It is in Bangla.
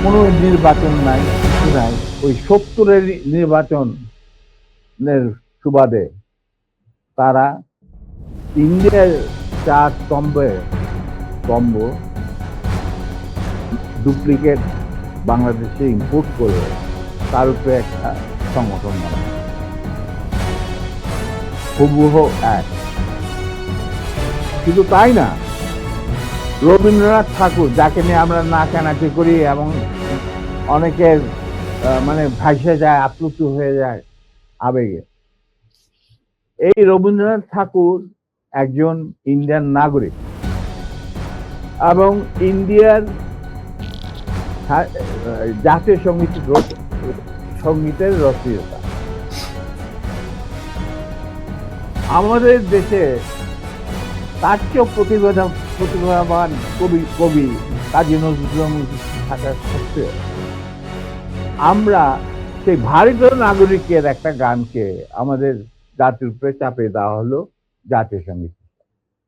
কোনো নির্বাচন নাই, কিছু নাই। ওই ৭০-এর নির্বাচনের সুবাদে তারা ইন্ডিয়ার ৪ স্তম্ভ ডুপ্লিকেট বাংলাদেশে ইম্পোর্ট করে তার উপরে একটা সংগঠন বানায়, হুবহু এক। শুধু তাই না, রবীন্দ্রনাথ ঠাকুর, যাকে নিয়ে আমরা নাচানাচি করি এবং অনেকের মানে ভাসে যায়, আপ্লুত হয়ে যায় আবেগে, এই রবীন্দ্রনাথ ঠাকুর একজন ইন্ডিয়ান নাগরিক এবং ইন্ডিয়ার জাতীয় সঙ্গীতের রচয়িতা। আমাদের দেশে তার চেয়েও প্রতিভাবান কবি কাজী নজরুল থাকা সত্ত্বেও আমরা সেই ভারতীয় নাগরিকের একটা গানকে আমাদের জাতির উপরে চাপিয়ে দেওয়া হলো জাতীয় সঙ্গীত।